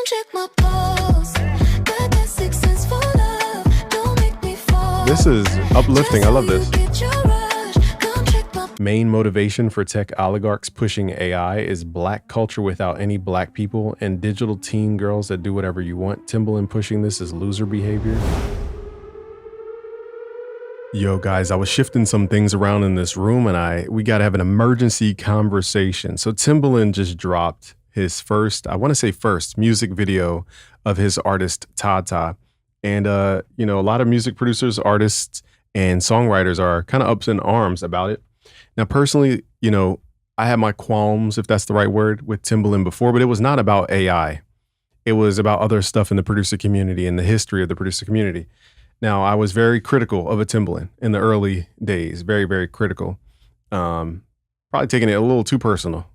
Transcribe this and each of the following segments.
check my pulse. Got that sixth sense for love. Don't make me fall. This is uplifting. I love this. Get your rush. Come check my Main motivation for tech oligarchs pushing AI is black culture without any black people and digital teen girls that do whatever you want. Timbaland pushing this is loser behavior. Yo guys, I was shifting some things around in this room and we got to have an emergency conversation. So Timbaland just dropped his first music video of his artist Tata. And a lot of music producers, artists, and songwriters are kind of ups in arms about it. Now, personally, I had my qualms, if that's the right word, with Timbaland before, but it was not about AI. It was about other stuff in the producer community and the history of the producer community. Now, I was very critical of a Timbaland in the early days, very, very critical. Probably taking it a little too personal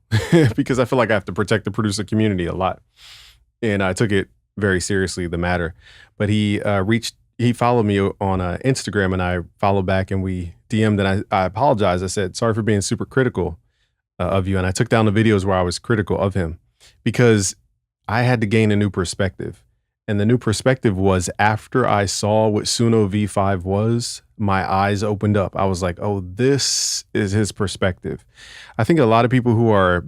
because I feel like I have to protect the producer community a lot. And I took it very seriously, the matter. But he followed me on Instagram and I followed back and we DM'd and I apologized. I said, sorry for being super critical of you. And I took down the videos where I was critical of him because I had to gain a new perspective. And the new perspective was after I saw what Suno V5 was, my eyes opened up. I was like, oh, this is his perspective. I think a lot of people who are,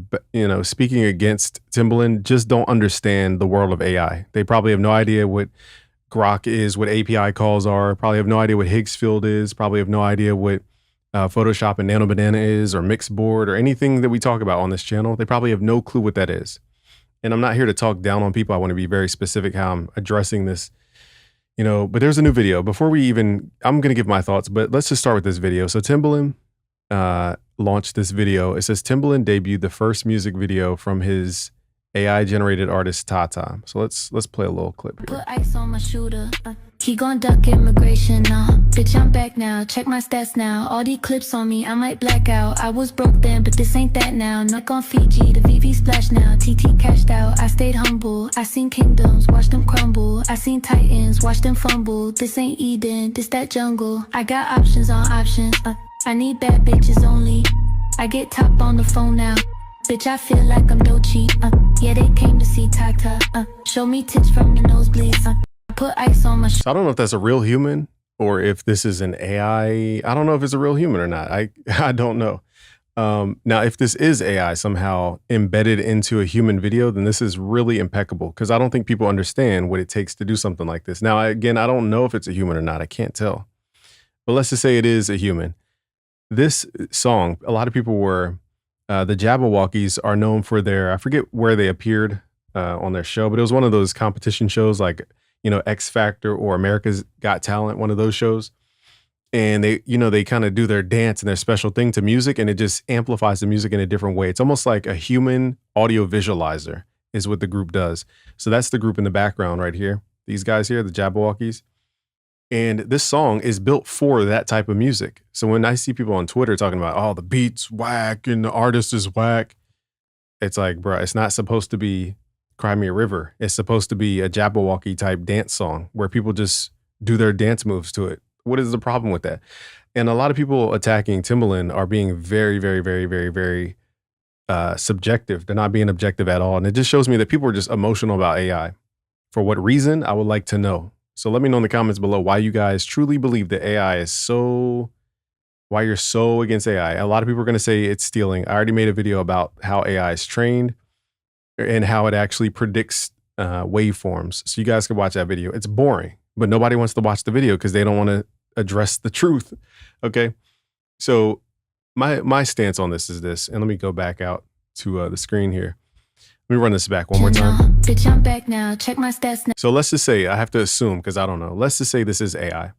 speaking against Timbaland just don't understand the world of AI. They probably have no idea what Grok is, what API calls are, probably have no idea what Higgsfield is, probably have no idea what Photoshop and Nano Banana is or Mixboard or anything that we talk about on this channel. They probably have no clue what that is. And I'm not here to talk down on people. I want to be very specific how I'm addressing this, but there's a new video. Before I'm going to give my thoughts, but let's just start with this video. So Timbaland launched this video. It says Timbaland debuted the first music video from his AI generated artist Tata. So let's play a little clip here. put ice on my shooter. He gon' duck immigration now. Bitch, I'm back now. Check my stats now. All these clips on me, I might black out. I was broke then, but this ain't that now. Knock on Fiji, the VV splash now. TT cashed out, I stayed humble. I seen kingdoms, watch them crumble. I seen titans, watch them fumble. This ain't Eden, this that jungle. I got options on options. I need bad bitches only. I get top on the phone now. Bitch, I feel like I'm Dochi. Yeah, they came to see Tata. Show me tits from the nosebleeds. Put ice on my So I don't know if that's a real human or if this is an AI. I don't know if it's a real human or not. I don't know. Now, if this is AI somehow embedded into a human video, then this is really impeccable because I don't think people understand what it takes to do something like this. Now, again, I don't know if it's a human or not. I can't tell. But let's just say it is a human. This song, a lot of people were, the Jabberwockies are known for their, I forget where they appeared on their show, but it was one of those competition shows like, X Factor or America's Got Talent, one of those shows. And they kind of do their dance and their special thing to music and it just amplifies the music in a different way. It's almost like a human audio visualizer is what the group does. So that's the group in the background right here. These guys here, the Jabberwockies. And this song is built for that type of music. So when I see people on Twitter talking about, oh, the beat's whack and the artist is whack, it's like, bro, it's not supposed to be Cry Me a River. It's supposed to be a Jabberwocky type dance song where people just do their dance moves to it. What is the problem with that? And a lot of people attacking Timbaland are being very, very, very, very, very subjective. They're not being objective at all. And it just shows me that people are just emotional about AI. For what reason? I would like to know. So let me know in the comments below why you guys truly believe that AI is why you're so against AI. A lot of people are going to say it's stealing. I already made a video about how AI is trained and how it actually predicts waveforms. So you guys can watch that video. It's boring, but nobody wants to watch the video because they don't want to address the truth. Okay. So my stance on this is this, and let me go back out to the screen here. Let me run this back one more time. Bitch, I'm back now. Check my stats now. So let's just say, I have to assume because I don't know. Let's just say this is AI.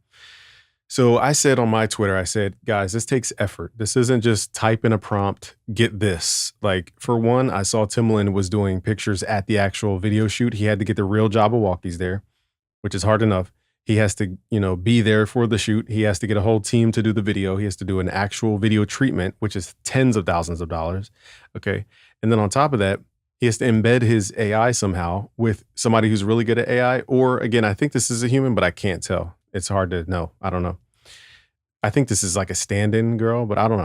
So I said on my Twitter, I said, guys, this takes effort. This isn't just type in a prompt, get this. Like, for one, I saw Timbaland was doing pictures at the actual video shoot. He had to get the real Jabberwockies there, which is hard enough. He has to, be there for the shoot. He has to get a whole team to do the video. He has to do an actual video treatment, which is tens of thousands of dollars. Okay. And then on top of that, he has to embed his AI somehow with somebody who's really good at AI. Or again, I think this is a human, but I can't tell. It's hard to know. I don't know. I think this is like a stand-in girl, but I don't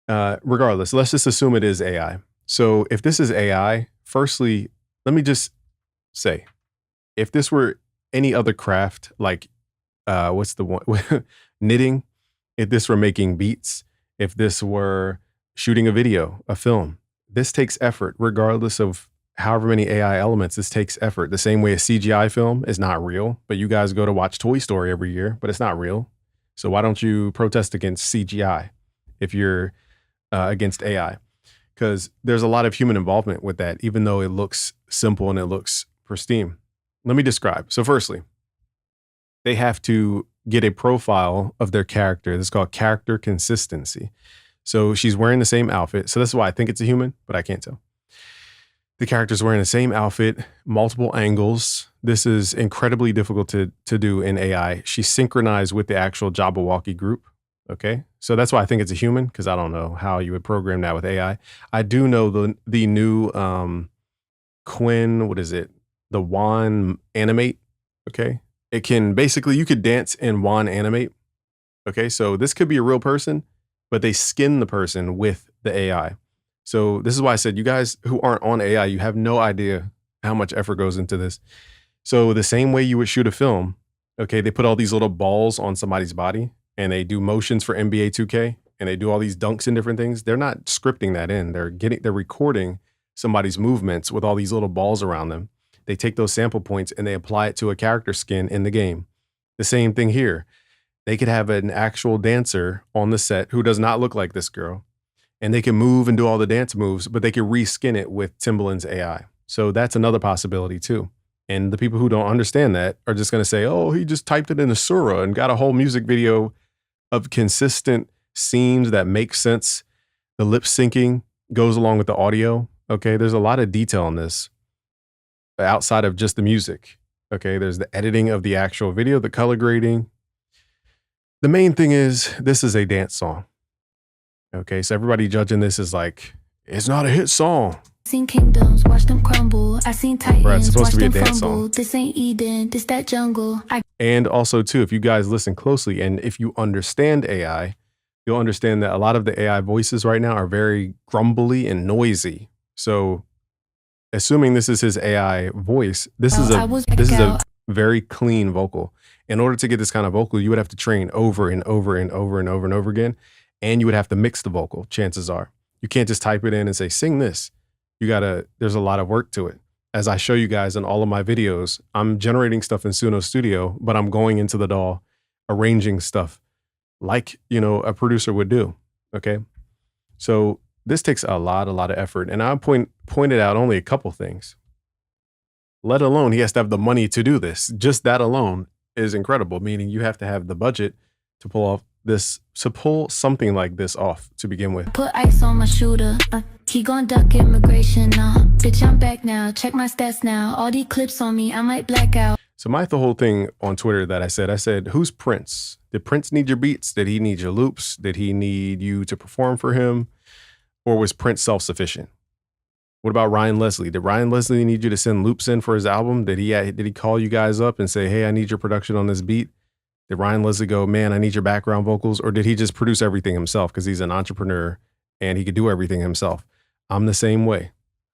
know. Regardless, let's just assume it is AI. So if this is AI, firstly, let me just say, if this were any other craft, like what's the one knitting, if this were making beats, if this were shooting a video, a film, this takes effort, regardless of however many AI elements. This takes effort. The same way a CGI film is not real, but you guys go to watch Toy Story every year, but it's not real. So why don't you protest against CGI if you're against AI? Because there's a lot of human involvement with that, even though it looks simple and it looks pristine. Let me describe. So firstly, they have to get a profile of their character. This is called character consistency. So she's wearing the same outfit. So that's why I think it's a human, but I can't tell. The character's wearing the same outfit, multiple angles. This is incredibly difficult to do in AI. She's synchronized with the actual Jabberwocky group. Okay, so that's why I think it's a human, because I don't know how you would program that with AI. I do know the new Quinn, what is it? The Wan Animate. Okay, it can basically, you could dance in Wan Animate. Okay, so this could be a real person, but they skin the person with the AI. So this is why I said, you guys who aren't on AI, you have no idea how much effort goes into this. So the same way you would shoot a film, okay, they put all these little balls on somebody's body and they do motions for NBA 2K and they do all these dunks and different things. They're not scripting that in. They're recording somebody's movements with all these little balls around them. They take those sample points and they apply it to a character skin in the game. The same thing here. They could have an actual dancer on the set who does not look like this girl, and they can move and do all the dance moves, but they can reskin it with Timbaland's AI. So that's another possibility too. And the people who don't understand that are just going to say, oh, he just typed it in a surah and got a whole music video of consistent scenes that make sense. The lip syncing goes along with the audio. Okay, there's a lot of detail in this outside of just the music. Okay, there's the editing of the actual video, the color grading. The main thing is this is a dance song. Okay, so everybody judging this is like, it's not a hit song. Seen kingdoms, watch them crumble. I seen titans, Bro, it's supposed watch to be a them dance fumble. song. This ain't Eden, this that jungle. And also too, if you guys listen closely and if you understand AI, you'll understand that a lot of the AI voices right now are very grumbly and noisy. So assuming this is his AI voice, this is a very clean vocal. In order to get this kind of vocal, you would have to train over and over and over and over and over again. And you would have to mix the vocal, chances are. You can't just type it in and say, sing this. There's a lot of work to it. As I show you guys in all of my videos, I'm generating stuff in Suno Studio, but I'm going into the DAW, arranging stuff like, a producer would do, okay? So this takes a lot of effort. And I pointed out only a couple things, let alone he has to have the money to do this. Just that alone is incredible, meaning you have to have the budget to pull something like this off to begin with. Put ice on my shooter. He gon' duck immigration now. Bitch, I'm back now. Check my stats now. All these clips on me, I might black out. So the whole thing on Twitter that I said, who's Prince? Did Prince need your beats? Did he need your loops? Did he need you to perform for him? Or was Prince self-sufficient? What about Ryan Leslie? Did Ryan Leslie need you to send loops in for his album? Did he call you guys up and say, hey, I need your production on this beat? Did Ryan Leslie go, man, I need your background vocals? Or did he just produce everything himself because he's an entrepreneur and he could do everything himself? I'm the same way.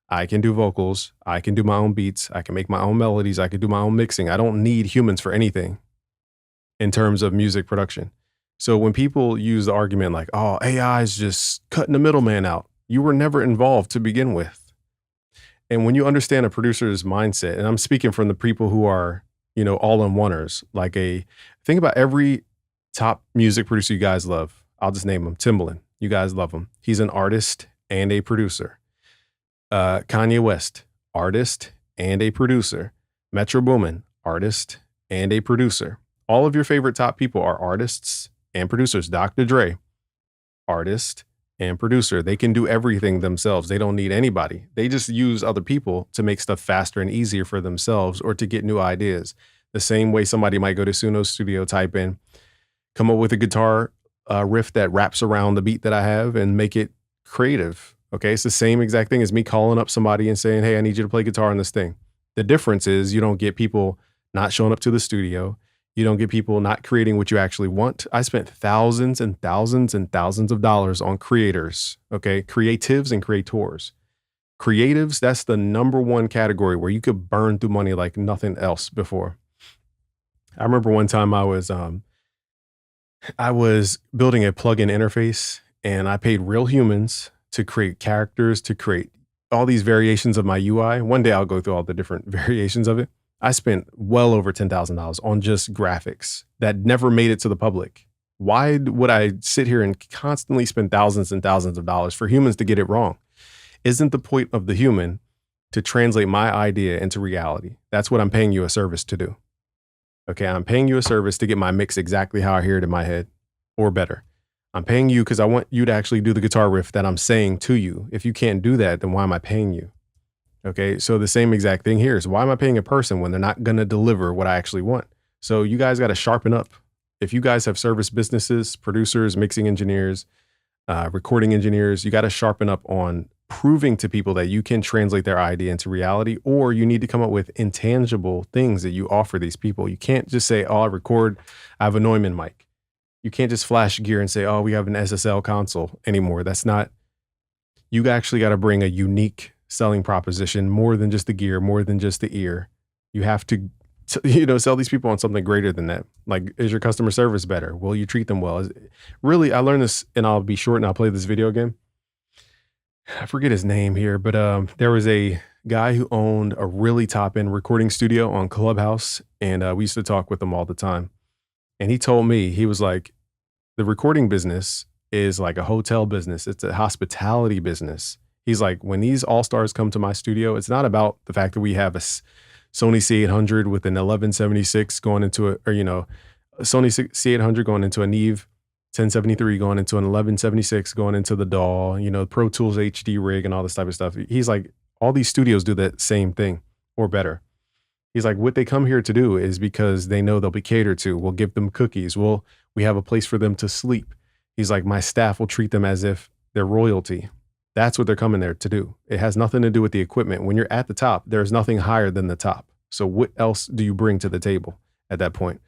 I can do vocals. I can do my own beats. I can make my own melodies. I can do my own mixing. I don't need humans for anything in terms of music production. So when people use the argument like, oh, AI is just cutting the middleman out, you were never involved to begin with. And when you understand a producer's mindset, and I'm speaking from the people who are, all-in-oneers, think about every top music producer you guys love. I'll just name him, Timbaland. You guys love him. He's an artist and a producer. Kanye West, artist and a producer. Metro Boomin, artist and a producer. All of your favorite top people are artists and producers. Dr. Dre, artist and producer. They can do everything themselves. They don't need anybody. They just use other people to make stuff faster and easier for themselves or to get new ideas. The same way somebody might go to Suno Studio, type in, come up with a guitar riff that wraps around the beat that I have and make it creative. Okay, it's the same exact thing as me calling up somebody and saying, hey, I need you to play guitar on this thing. The difference is you don't get people not showing up to the studio. You don't get people not creating what you actually want. I spent thousands and thousands and thousands of dollars on creators, okay? Creatives and creators. Creatives, that's the #1 category where you could burn through money like nothing else before. I remember one time I was building a plugin interface, and I paid real humans to create characters, to create all these variations of my UI. One day I'll go through all the different variations of it. I spent well over $10,000 on just graphics that never made it to the public. Why would I sit here and constantly spend thousands and thousands of dollars for humans to get it wrong? Isn't the point of the human to translate my idea into reality? That's what I'm paying you a service to do. Okay, I'm paying you a service to get my mix exactly how I hear it in my head, or better. I'm paying you because I want you to actually do the guitar riff that I'm saying to you. If you can't do that, then why am I paying you? Okay, so the same exact thing here is, why am I paying a person when they're not going to deliver what I actually want? So you guys got to sharpen up. If you guys have service businesses, producers, mixing engineers, recording engineers, you got to sharpen up on proving to people that you can translate their idea into reality, or you need to come up with intangible things that you offer these people. You can't just say, oh, I have a Neumann mic. You can't just flash gear and say, oh, we have an SSL console anymore. That's not, you actually got to bring a unique selling proposition, more than just the gear, more than just the ear. You have to, sell these people on something greater than that. Like, is your customer service better? Will you treat them well? Really, I learned this, and I'll be short and I'll play this video game. I forget his name here, but there was a guy who owned a really top-end recording studio on Clubhouse, and we used to talk with him all the time. And he told me, he was like, the recording business is like a hotel business. It's a hospitality business. He's like, when these all-stars come to my studio, it's not about the fact that we have a Sony C800 with an 1176 going into a Sony C800 going into a Neve 1073 going into an 1176 going into the DAW, Pro Tools HD rig and all this type of stuff. He's like, all these studios do that same thing or better. He's like, what they come here to do is because they know they'll be catered to. We'll give them cookies. We have a place for them to sleep. He's like, my staff will treat them as if they're royalty. That's what they're coming there to do. It has nothing to do with the equipment. When you're at the top, there's nothing higher than the top. So what else do you bring to the table at that point?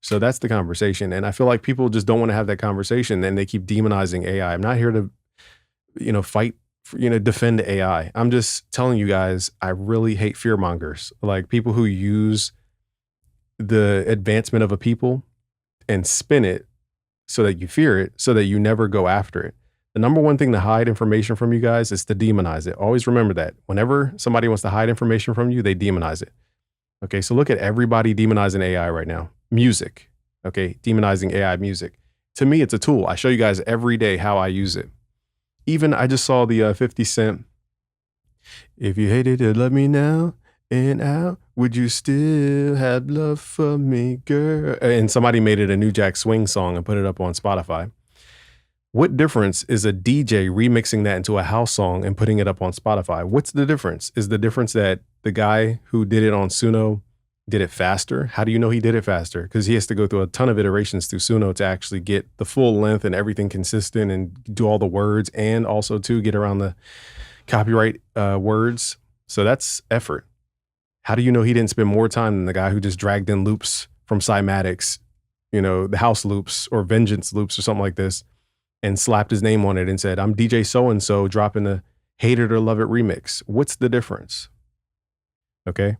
So that's the conversation. And I feel like people just don't want to have that conversation, and they keep demonizing AI. I'm not here to, fight, defend AI. I'm just telling you guys, I really hate fearmongers, like people who use the advancement of a people and spin it so that you fear it, so that you never go after it. The #1 thing to hide information from you guys is to demonize it. Always remember that. Whenever somebody wants to hide information from you, they demonize it. Okay, so look at everybody demonizing AI right now. Music, okay, demonizing AI music. To me, it's a tool. I show you guys every day how I use it. Even I just saw the 50 Cent, if you hated it, let me now and out. Would you still have love for me, girl? And somebody made it a New Jack Swing song and put it up on Spotify. What difference is a DJ remixing that into a house song and putting it up on Spotify? What's the difference? Is the difference that the guy who did it on Suno did it faster? How do you know he did it faster? Because he has to go through a ton of iterations through Suno to actually get the full length and everything consistent and do all the words, and also to get around the copyright words. So that's effort. How do you know he didn't spend more time than the guy who just dragged in loops from Cymatics, the house loops or Vengeance loops or something like this, and slapped his name on it and said, I'm DJ so-and-so dropping the Hate It or Love It remix? What's the difference? Okay.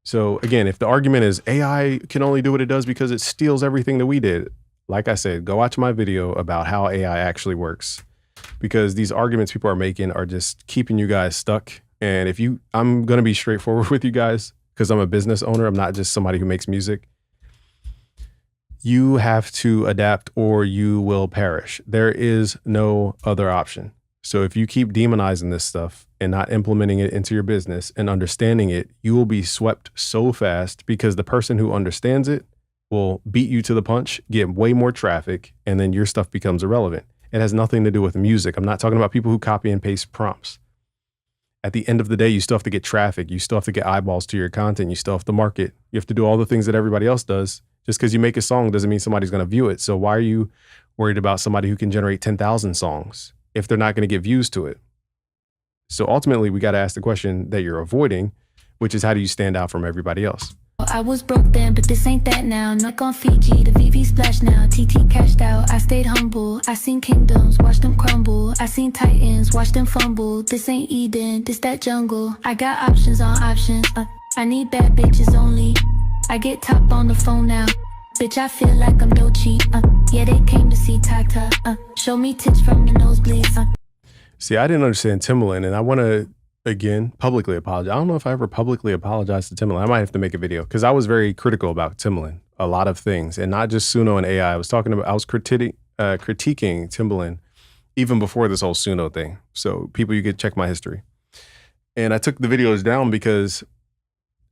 So again, if the argument is AI can only do what it does because it steals everything that we did, like I said, go watch my video about how AI actually works, because these arguments people are making are just keeping you guys stuck. And I'm going to be straightforward with you guys, because I'm a business owner. I'm not just somebody who makes music. You have to adapt or you will perish. There is no other option. So if you keep demonizing this stuff and not implementing it into your business and understanding it, you will be swept so fast, because the person who understands it will beat you to the punch, get way more traffic, and then your stuff becomes irrelevant. It has nothing to do with music. I'm not talking about people who copy and paste prompts. At the end of the day, you still have to get traffic. You still have to get eyeballs to your content. You still have to market. You have to do all the things that everybody else does. Just because you make a song doesn't mean somebody's going to view it. So why are you worried about somebody who can generate 10,000 songs if they're not going to get views to it? So ultimately, we got to ask the question that you're avoiding, which is, how do you stand out from everybody else? I was broke then, but this ain't that now. Not on Fiji, the VV splash now. TT cashed out, I stayed humble. I seen kingdoms, watched them crumble. I seen titans, watched them fumble. This ain't Eden, this that jungle. I got options on options. I need bad bitches only. I get top on the phone now. Bitch, I feel like I'm Dochi. Yeah, they came to see Tata. Show me tits from the nosebleeds. See, I didn't understand Timbaland, and I want to, again, publicly apologize. I don't know if I ever publicly apologized to Timbaland. I might have to make a video because I was very critical about Timbaland, a lot of things, and not just Suno and AI. I was critiquing Timbaland even before this whole Suno thing. So people, you could check my history. And I took the videos down because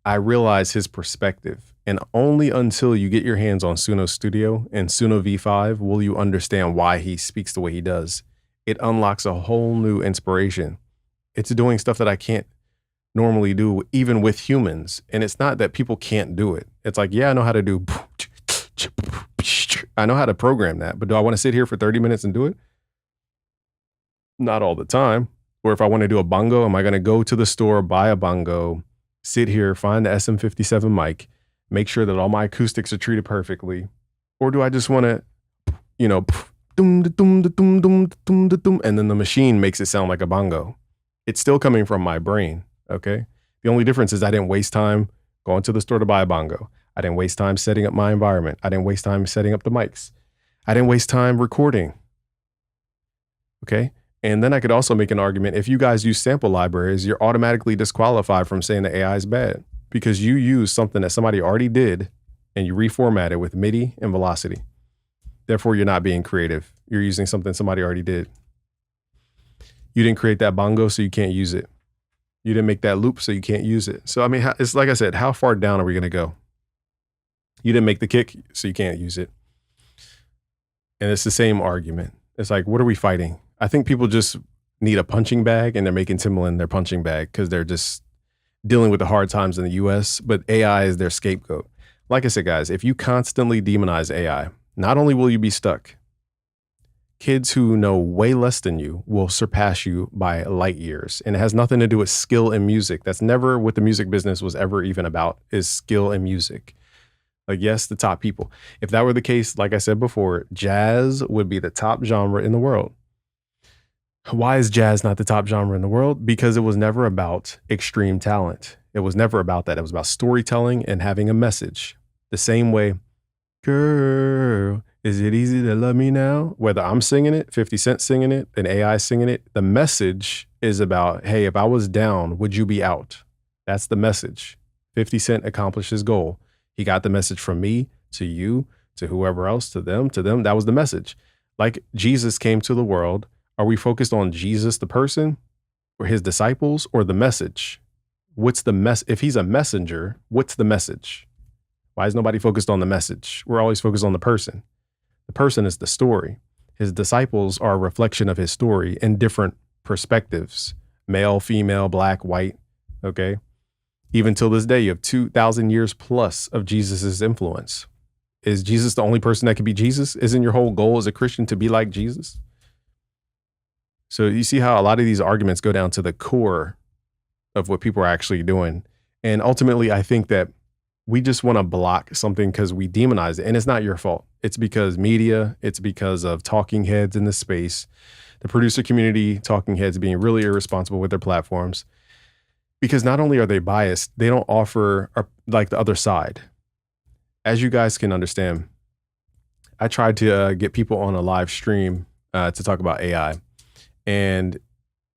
I realized his perspective. And only until you get your hands on Suno Studio and Suno V5 will you understand why he speaks the way he does. It unlocks a whole new inspiration. It's doing stuff that I can't normally do, even with humans. And it's not that people can't do it. It's like, yeah, I know how to do, I know how to program that, but do I want to sit here for 30 minutes and do it? Not all the time. Or if I want to do a bongo, am I going to go to the store, buy a bongo, sit here, find the SM57 mic, make sure that all my acoustics are treated perfectly? Or do I just want to, and then the machine makes it sound like a bongo? It's still coming from my brain, okay? The only difference is I didn't waste time going to the store to buy a bongo. I didn't waste time setting up my environment. I didn't waste time setting up the mics. I didn't waste time recording, okay? And then I could also make an argument, if you guys use sample libraries, you're automatically disqualified from saying the AI is bad because you use something that somebody already did and you reformat it with MIDI and velocity. Therefore, you're not being creative. You're using something somebody already did. You didn't create that bongo, so you can't use it. You didn't make that loop, so you can't use it. So, I mean, it's like I said, how far down are we going to go? You didn't make the kick, so you can't use it. And it's the same argument. It's like, what are we fighting? I think people just need a punching bag, and they're making Timbaland their punching bag because they're just dealing with the hard times in the US, but AI is their scapegoat. Like I said, guys, if you constantly demonize AI, not only will you be stuck, kids who know way less than you will surpass you by light years. And it has nothing to do with skill in music. That's never what the music business was ever even about, is skill in music. Like, yes, the top people. If that were the case, like I said before, jazz would be the top genre in the world. Why is jazz not the top genre in the world? Because it was never about extreme talent. It was never about that. It was about storytelling and having a message. The same way, girl, is it easy to love me now? Whether I'm singing it, 50 Cent singing it, an AI singing it, the message is about, hey, if I was down, would you be out? That's the message. 50 Cent accomplished his goal. He got the message from me to you, to whoever else, to them. That was the message. Like Jesus came to the world. Are we focused on Jesus, the person, or his disciples, or the message? What's the mess? If he's a messenger, what's the message? Why is nobody focused on the message? We're always focused on the person. The person is the story. His disciples are a reflection of his story in different perspectives, male, female, black, white, okay? Even till this day, you have 2,000 years plus of Jesus's influence. Is Jesus the only person that can be Jesus? Isn't your whole goal as a Christian to be like Jesus? So you see how a lot of these arguments go down to the core of what people are actually doing. And ultimately, I think that we just want to block something because we demonize it. And it's not your fault. It's because media, it's because of talking heads in the space, the producer community, talking heads being really irresponsible with their platforms. Because not only are they biased, they don't offer like the other side. As you guys can understand, I tried to get people on a live stream to talk about AI. And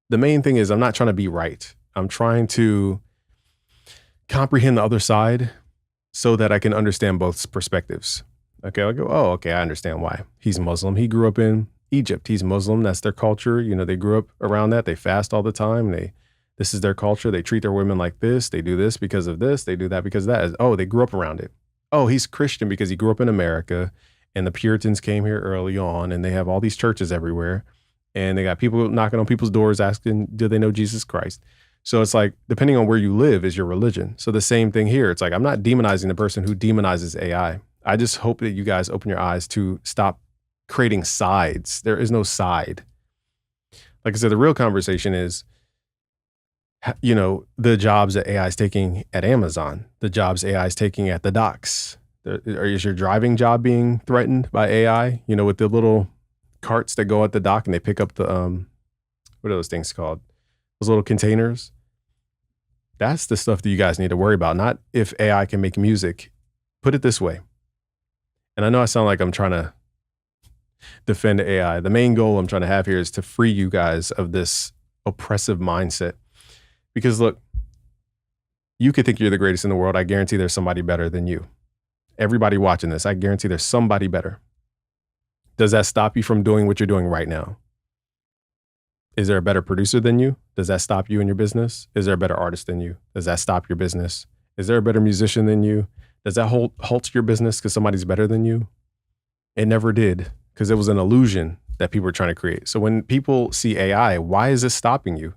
the main thing is I'm not trying to be right. I'm trying to comprehend the other side so that I can understand both perspectives. Okay, I'll go, oh, okay, I understand why. He's Muslim. He grew up in Egypt. He's Muslim. That's their culture. You know, they grew up around that. They fast all the time. This is their culture. They treat their women like this. They do this because of this. They do that because of that. Oh, they grew up around it. Oh, he's Christian because he grew up in America and the Puritans came here early on and they have all these churches everywhere. And they got people knocking on people's doors asking, do they know Jesus Christ? So it's like, depending on where you live is your religion. So the same thing here. It's like, I'm not demonizing the person who demonizes AI. I just hope that you guys open your eyes to stop creating sides. There is no side. Like I said, the real conversation is, the jobs that AI is taking at Amazon, the jobs AI is taking at the docks. Or is your driving job being threatened by AI? With the little carts that go at the dock and they pick up the what are those things called? Those little containers. That's the stuff that you guys need to worry about. Not if AI can make music. Put it this way. And I know I sound like I'm trying to defend AI. The main goal I'm trying to have here is to free you guys of this oppressive mindset. Because look, you could think you're the greatest in the world. I guarantee there's somebody better than you. Everybody watching this, I guarantee there's somebody better. Does that stop you from doing what you're doing right now? Is there a better producer than you? Does that stop you in your business? Is there a better artist than you? Does that stop your business? Is there a better musician than you? Does that halt your business because somebody's better than you? It never did, because it was an illusion that people were trying to create. So when people see AI, why is this stopping you?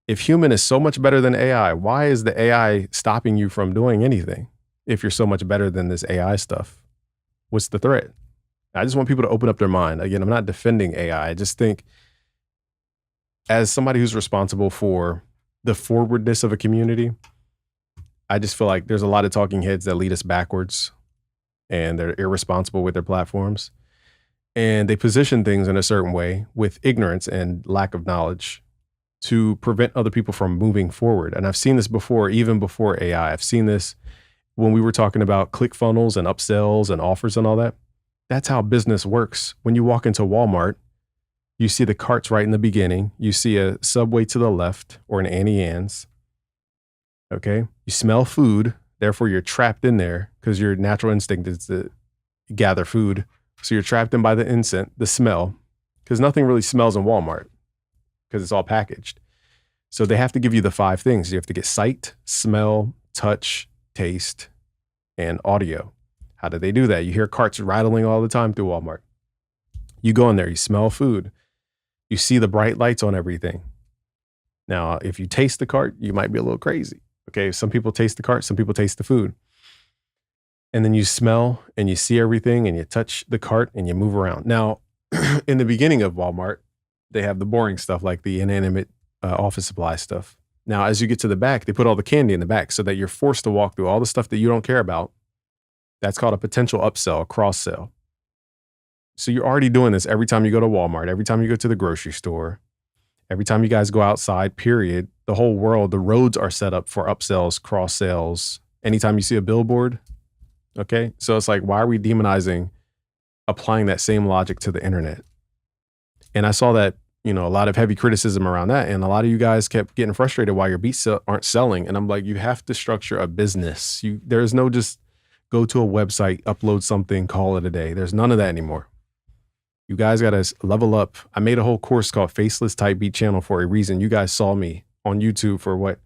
If human is so much better than AI, why is the AI stopping you from doing anything? If you're so much better than this AI stuff, what's the threat? I just want people to open up their mind. Again, I'm not defending AI. I just think as somebody who's responsible for the forwardness of a community, I just feel like there's a lot of talking heads that lead us backwards and they're irresponsible with their platforms. And they position things in a certain way with ignorance and lack of knowledge to prevent other people from moving forward. And I've seen this before, even before AI. I've seen this when we were talking about ClickFunnels and upsells and offers and all that. That's how business works. When you walk into Walmart, you see the carts right in the beginning. You see a Subway to the left or an Annie Ann's. Okay. You smell food. Therefore, you're trapped in there because your natural instinct is to gather food. So you're trapped in by the instant, the smell, because nothing really smells in Walmart because it's all packaged. So they have to give you the 5 things. You have to get sight, smell, touch, taste, and audio. How do they do that? You hear carts rattling all the time through Walmart. You go in there, you smell food. You see the bright lights on everything. Now, if you taste the cart, you might be a little crazy. Okay, some people taste the cart, some people taste the food. And then you smell and you see everything and you touch the cart and you move around. Now, in the beginning of Walmart, they have the boring stuff like the inanimate office supply stuff. Now, as you get to the back, they put all the candy in the back so that you're forced to walk through all the stuff that you don't care about. That's called a potential upsell, a cross sell. So you're already doing this every time you go to Walmart, every time you go to the grocery store, every time you guys go outside, period. The whole world, the roads are set up for upsells, cross sales. Anytime you see a billboard, okay? So it's like, why are we demonizing applying that same logic to the internet? And I saw that, a lot of heavy criticism around that. And a lot of you guys kept getting frustrated why your beats aren't selling. And I'm like, you have to structure a business. There's no just go to a website, upload something, call it a day. There's none of that anymore. You guys got to level up. I made a whole course called Faceless Type Beat Channel for a reason. You guys saw me on YouTube for what?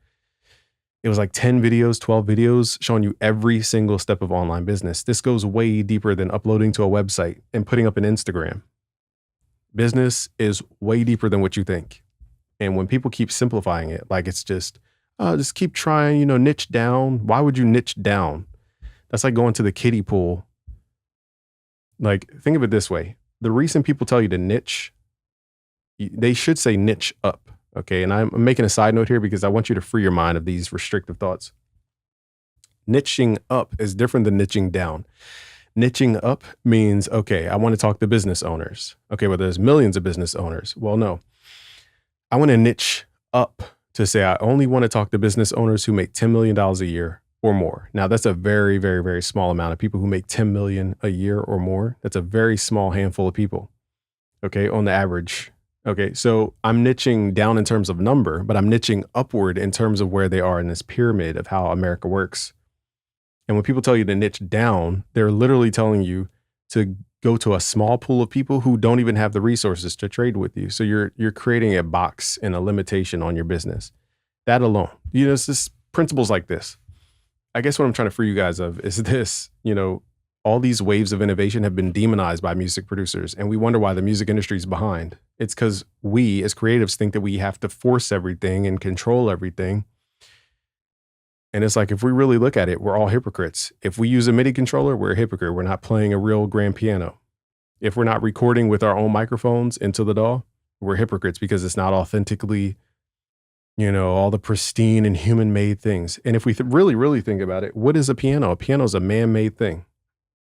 It was like 10 videos, 12 videos showing you every single step of online business. This goes way deeper than uploading to a website and putting up an Instagram. Business is way deeper than what you think. And when people keep simplifying it, like it's just keep trying, niche down. Why would you niche down? That's like going to the kiddie pool. Like, think of it this way. The reason people tell you to niche, they should say niche up. Okay. And I'm making a side note here because I want you to free your mind of these restrictive thoughts. Niching up is different than niching down. Niching up means, okay, I want to talk to business owners. Okay, well, there's millions of business owners. Well, no, I want to niche up to say I only want to talk to business owners who make $10 million a year or more. Now, that's a very, very, very small amount of people who make 10 million a year or more. That's a very small handful of people, okay, on the average. Okay, so I'm niching down in terms of number, but I'm niching upward in terms of where they are in this pyramid of how America works. And when people tell you to niche down, they're literally telling you to go to a small pool of people who don't even have the resources to trade with you. So you're creating a box and a limitation on your business. That alone, it's just principles like this. I guess what I'm trying to free you guys of is this, all these waves of innovation have been demonized by music producers, and we wonder why the music industry is behind. It's because we as creatives think that we have to force everything and control everything. And it's like, if we really look at it, we're all hypocrites. If we use a MIDI controller, we're a hypocrite. We're not playing a real grand piano. If we're not recording with our own microphones into the DAW, we're hypocrites because it's not authentically all the pristine and human-made things. And if we really, really think about it, what is a piano? A piano is a man-made thing.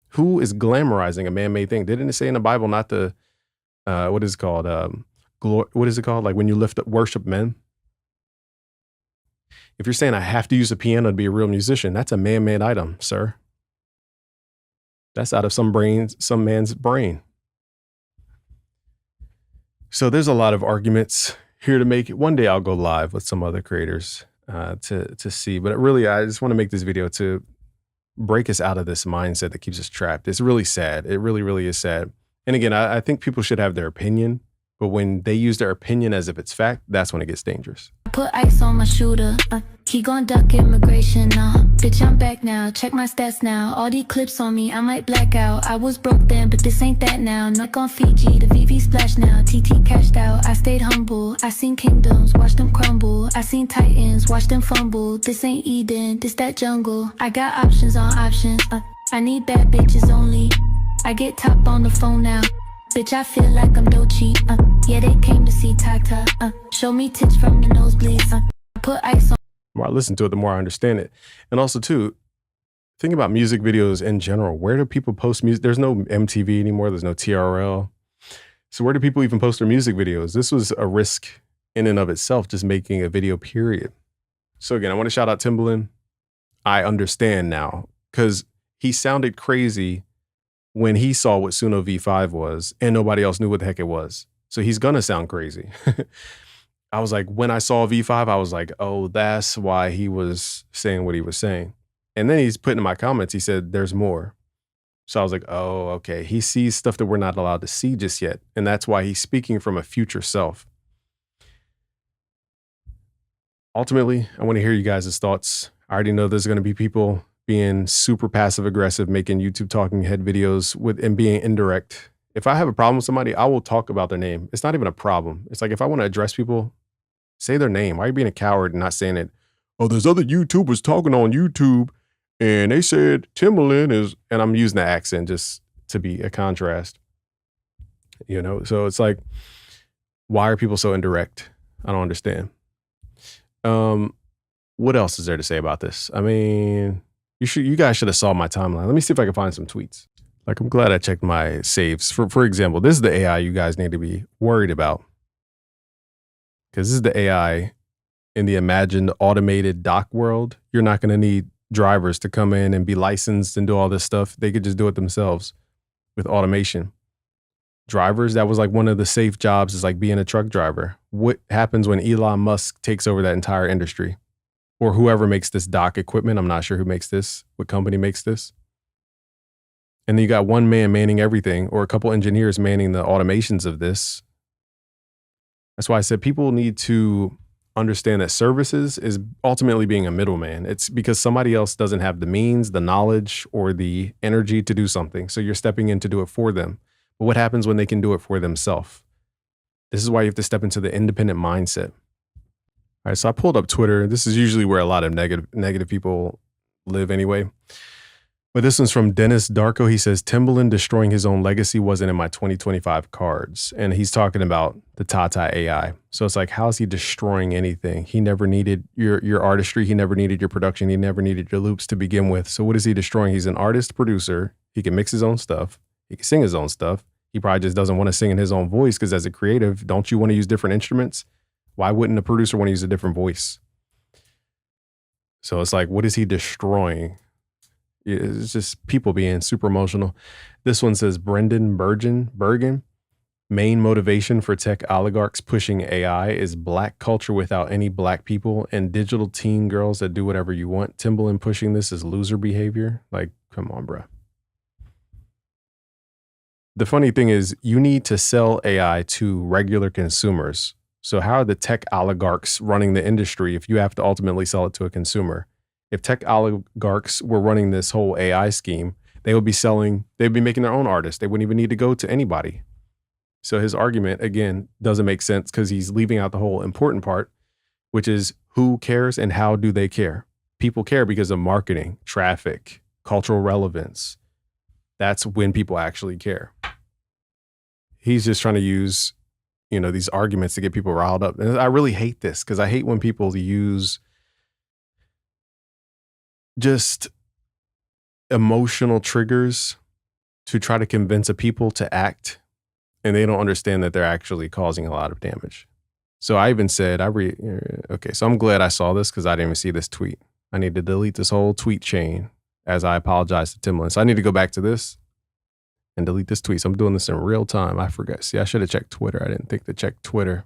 Who is glamorizing a man-made thing? Didn't it say in the Bible not to, what is it called? What is it called? Like when you lift up, worship men? If you're saying I have to use a piano to be a real musician, that's a man-made item, sir. That's out of some man's brain. So there's a lot of arguments here to make. One day I'll go live with some other creators to see. But really, I just want to make this video to break us out of this mindset that keeps us trapped. It's really sad. It really, really is sad. And again, I think people should have their opinion. But when they use their opinion as if it's fact, that's when it gets dangerous. Put ice on my shooter. He gon' duck immigration now. Bitch, I'm back now. Check my stats now. All these clips on me, I might black out. I was broke then, but this ain't that now. Knock on Fiji, the VV splash now. TT cashed out. I stayed humble. I seen kingdoms, watch them crumble. I seen titans, watch them fumble. This ain't Eden, this that jungle. I got options on options. I need bad bitches only. I get top on the phone now. Bitch, I feel like I'm Dochi. Yeah, they came to see Tata. Show me tits from the nosebleeds. Put ice on. The more I listen to it, the more I understand it. And also, too, think about music videos in general. Where do people post music? There's no MTV anymore. There's no TRL. So where do people even post their music videos? This was a risk in and of itself, just making a video, period. So again, I want to shout out Timbaland. I understand now because he sounded crazy when he saw what Suno V5 was and nobody else knew what the heck it was. So he's going to sound crazy. I was like, when I saw V5, I was like, oh, that's why he was saying what he was saying. And then he's putting in my comments, he said, there's more. So I was like, oh, okay. He sees stuff that we're not allowed to see just yet. And that's why he's speaking from a future self. Ultimately, I want to hear you guys' thoughts. I already know there's going to be people being super passive aggressive, making YouTube talking head videos and being indirect. If I have a problem with somebody, I will talk about their name. It's not even a problem. It's like if I want to address people, say their name. Why are you being a coward and not saying it? Oh, there's other YouTubers talking on YouTube and they said Timbaland is, and I'm using the accent just to be a contrast. So it's like, why are people so indirect? I don't understand. What else is there to say about this? I mean, you guys should have saw my timeline. Let me see if I can find some tweets. Like, I'm glad I checked my saves. For example, this is the AI you guys need to be worried about. Because this is the AI in the imagined automated dock world. You're not going to need drivers to come in and be licensed and do all this stuff. They could just do it themselves with automation. Drivers, that was like one of the safe jobs, is like being a truck driver. What happens when Elon Musk takes over that entire industry? Or whoever makes this dock equipment. I'm not sure who makes this, what company makes this. And then you got one man manning everything, or a couple engineers manning the automations of this. That's why I said people need to understand that services is ultimately being a middleman. It's because somebody else doesn't have the means, the knowledge, or the energy to do something. So you're stepping in to do it for them. But what happens when they can do it for themselves? This is why you have to step into the independent mindset. All right, so I pulled up Twitter. This is usually where a lot of negative people live anyway. But this one's from Dennis Darko. He says, Timbaland destroying his own legacy wasn't in my 2025 cards. And he's talking about the Tata AI. So it's like, how's he destroying anything? He never needed your artistry. He never needed your production. He never needed your loops to begin with. So what is he destroying? He's an artist, producer. He can mix his own stuff. He can sing his own stuff. He probably just doesn't want to sing in his own voice because as a creative, don't you want to use different instruments? Why wouldn't a producer want to use a different voice? So it's like, what is he destroying? It's just people being super emotional. This one says Brendan Bergen. Main motivation for tech oligarchs pushing AI is black culture without any black people and digital teen girls that do whatever you want. Timbaland pushing this is loser behavior. Like, come on, bro. The funny thing is you need to sell AI to regular consumers. So how are the tech oligarchs running the industry if you have to ultimately sell it to a consumer? If tech oligarchs were running this whole AI scheme, they'd be making their own artists. They wouldn't even need to go to anybody. So his argument, again, doesn't make sense because he's leaving out the whole important part, which is who cares and how do they care? People care because of marketing, traffic, cultural relevance. That's when people actually care. He's just trying to use these arguments to get people riled up. And I really hate this because I hate when people use just emotional triggers to try to convince a people to act, and they don't understand that they're actually causing a lot of damage. So I even said, okay, so I'm glad I saw this because I didn't even see this tweet. I need to delete this whole tweet chain as I apologize to Timbaland. So I need to go back to this and delete this tweet. So I'm doing this in real time. I forgot. See, I should have checked Twitter. I didn't think to check Twitter.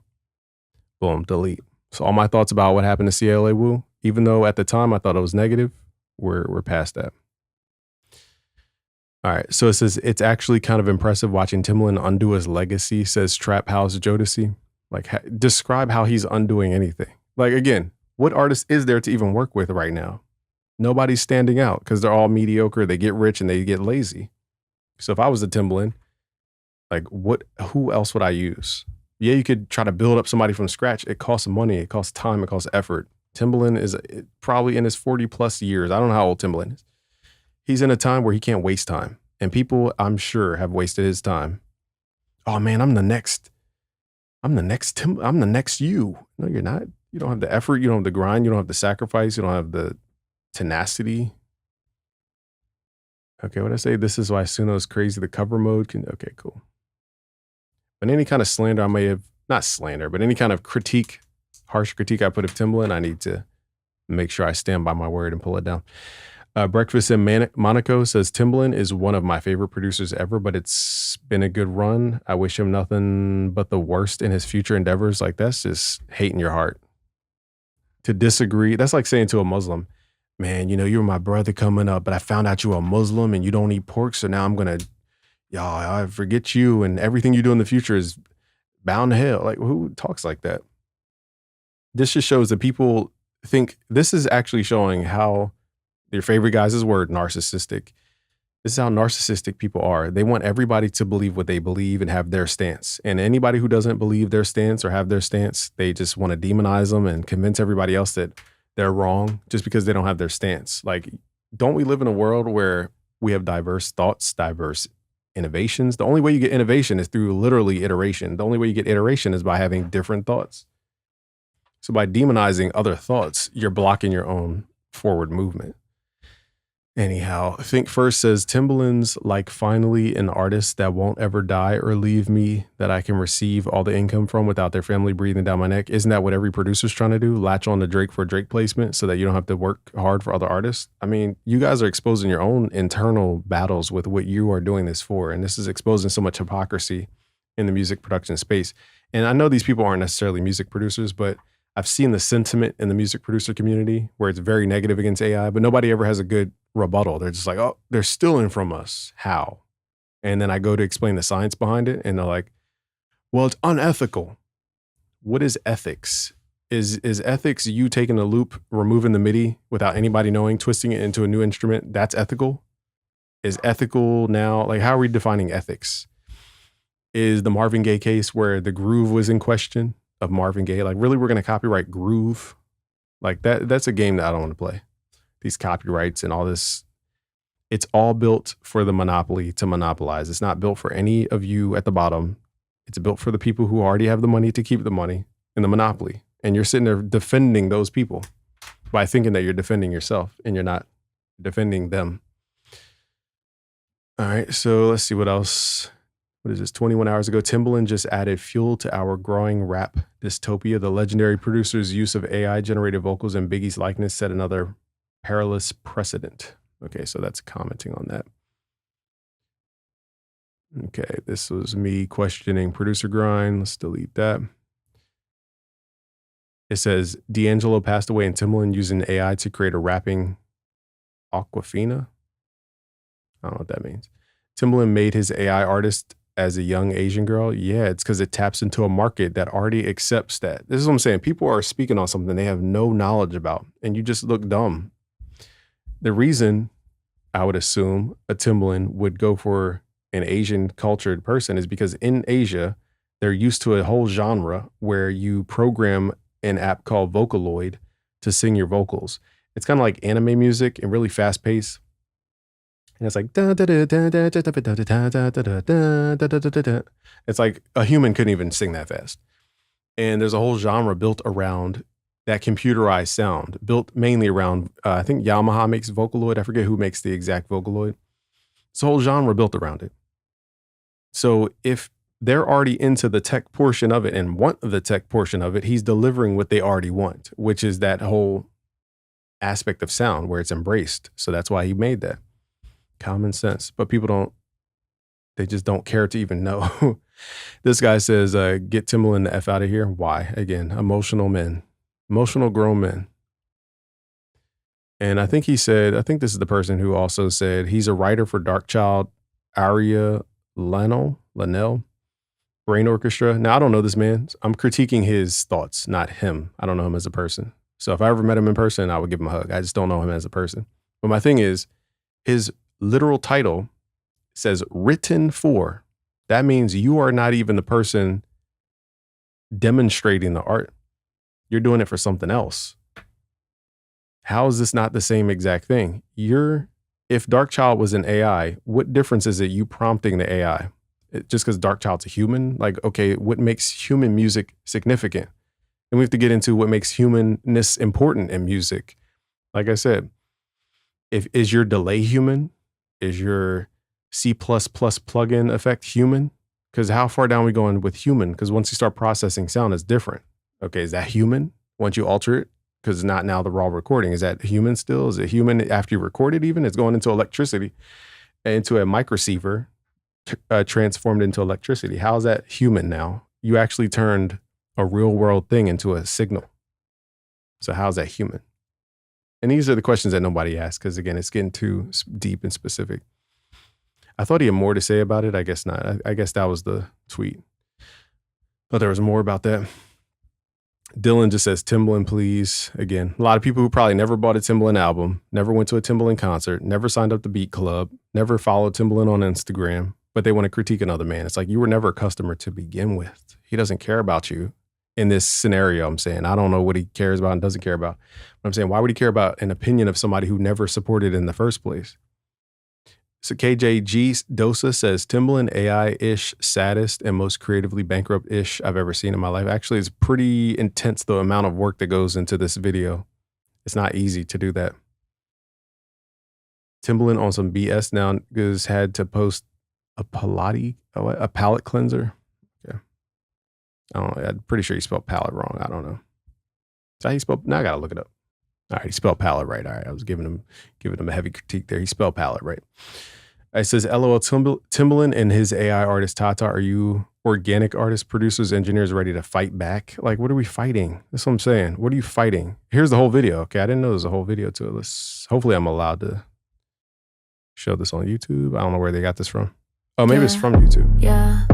Boom, delete. So all my thoughts about what happened to CLA Wu, even though at the time I thought it was negative, we're past that. All right. So it says, it's actually kind of impressive watching Timbaland undo his legacy, says Trap House Jodeci. Like, describe how he's undoing anything. Like, again, what artist is there to even work with right now? Nobody's standing out because they're all mediocre. They get rich and they get lazy. So if I was a Timbaland, like, who else would I use? Yeah, you could try to build up somebody from scratch. It costs money. It costs time. It costs effort. Timbaland is probably in his 40 plus years. I don't know how old Timbaland is. He's in a time where he can't waste time. And people, I'm sure, have wasted his time. Oh man, I'm the next you. No, you're not. You don't have the effort. You don't have the grind. You don't have the sacrifice. You don't have the tenacity. Okay, what did I say? This is why Suno is crazy. The cover mode can, okay, cool. But any kind of slander I may have, not slander, but any kind of critique, harsh critique I put of Timbaland, I need to make sure I stand by my word and pull it down. Breakfast in Monaco says, Timbaland is one of my favorite producers ever, but it's been a good run. I wish him nothing but the worst in his future endeavors. Like, that's just hate in your heart. To disagree, that's like saying to a Muslim, man, you were my brother coming up, but I found out you were a Muslim and you don't eat pork, so now I'm going to, I forget you and everything you do in the future is bound to hell. Like, who talks like that? This just shows that people think, this is actually showing how your favorite guy's word, narcissistic. This is how narcissistic people are. They want everybody to believe what they believe and have their stance. And anybody who doesn't believe their stance or have their stance, they just want to demonize them and convince everybody else that they're wrong just because they don't have their stance. Like, don't we live in a world where we have diverse thoughts, diverse innovations? The only way you get innovation is through literally iteration. The only way you get iteration is by having different thoughts. So by demonizing other thoughts, you're blocking your own forward movement. Anyhow, Think First says, Timbaland's like finally an artist that won't ever die or leave me, that I can receive all the income from without their family breathing down my neck. Isn't that what every producer's trying to do? Latch on to Drake for Drake placement so that you don't have to work hard for other artists? I mean, you guys are exposing your own internal battles with what you are doing this for. And this is exposing so much hypocrisy in the music production space. And I know these people aren't necessarily music producers, but I've seen the sentiment in the music producer community where it's very negative against AI, but nobody ever has a good rebuttal. They're just like, oh, they're stealing from us. How? And then I go to explain the science behind it, and they're like, well, it's unethical. What is ethics? Is ethics you taking a loop, removing the MIDI without anybody knowing, twisting it into a new instrument? That's ethical? Is ethical now, like, how are we defining ethics? Is the Marvin Gaye case where the groove was in question of Marvin Gaye, like, really, we're going to copyright groove? Like, that's a game that I don't want to play. These copyrights and all this, it's all built for the monopoly to monopolize. It's not built for any of you at the bottom. It's built for the people who already have the money to keep the money in the monopoly. And you're sitting there defending those people by thinking that you're defending yourself, and you're not defending them. All right, so let's see what else. What is this? 21 hours ago, Timbaland just added fuel to our growing rap dystopia. The legendary producer's use of AI-generated vocals and Biggie's likeness set another perilous precedent. Okay, so that's commenting on that. Okay, this was me questioning producer grind. Let's delete that. It says, D'Angelo passed away and Timbaland using AI to create a rapping Aquafina. I don't know what that means. Timbaland made his AI artist as a young Asian girl. Yeah, it's because it taps into a market that already accepts that. This is what I'm saying. People are speaking on something they have no knowledge about, and you just look dumb. The reason I would assume a Timbaland would go for an Asian cultured person is because in Asia, they're used to a whole genre where you program an app called Vocaloid to sing your vocals. It's kind of like anime music and really fast paced. And it's like, it's like a human couldn't even sing that fast. And there's a whole genre built around that computerized sound, built mainly around, I think Yamaha makes Vocaloid. I forget who makes the exact Vocaloid. It's a whole genre built around it. So if they're already into the tech portion of it and want the tech portion of it, he's delivering what they already want, which is that whole aspect of sound where it's embraced. So that's why he made that. Common sense. But people they just don't care to even know. This guy says, get Timbaland the F out of here. Why? Again, emotional men, emotional grown men. And I think this is the person who also said he's a writer for Darkchild, Aria Lanell, Brain Orchestra. Now, I don't know this man. I'm critiquing his thoughts, not him. I don't know him as a person. So if I ever met him in person, I would give him a hug. I just don't know him as a person. But my thing is, his literal title says written for. That means you are not even the person demonstrating the art. You're doing it for something else. How is this not the same exact thing? If Darkchild was an AI, what difference is it you prompting the AI? Just because Darkchild's a human? Like, okay, what makes human music significant? And we have to get into what makes humanness important in music. Like I said, is your delay human? Is your C++ plugin effect human? Because how far down are we going with human? Because once you start processing sound, it's different. Okay, is that human once you alter it? Because it's not now the raw recording. Is that human still? Is it human after you record it even? It's going into electricity, into a microceiver, transformed into electricity. How is that human now? You actually turned a real world thing into a signal. So how's that human? And these are the questions that nobody asks because, again, it's getting too deep and specific. I thought he had more to say about it. I guess not. I guess that was the tweet. But there was more about that. Dylan just says, Timbaland, please. Again, a lot of people who probably never bought a Timbaland album, never went to a Timbaland concert, never signed up to Beat Club, never followed Timbaland on Instagram, but they want to critique another man. It's like, you were never a customer to begin with. He doesn't care about you in this scenario. I'm saying, I don't know what he cares about and doesn't care about. But I'm saying, why would he care about an opinion of somebody who never supported in the first place? So KJG Dosa says, Timbaland AI-ish, saddest and most creatively bankrupt-ish I've ever seen in my life. Actually, it's pretty intense, the amount of work that goes into this video. It's not easy to do that. Timbaland on some BS now has had to post a palate cleanser. Yeah. I don't know. I'm pretty sure he spelled palate wrong. I don't know. Is that how he spelled? Now I gotta look it up. All right, he spelled palette right. All right, I was giving him a heavy critique there. He spelled palette right. It says, LOL, Timbaland and his AI artist Tata, are you organic artists, producers, engineers ready to fight back? Like, what are we fighting? That's what I'm saying. What are you fighting? Here's the whole video. Okay, I didn't know there's a whole video to it. Hopefully I'm allowed to show this on YouTube. I don't know where they got this from. Oh, maybe it's from YouTube. Yeah.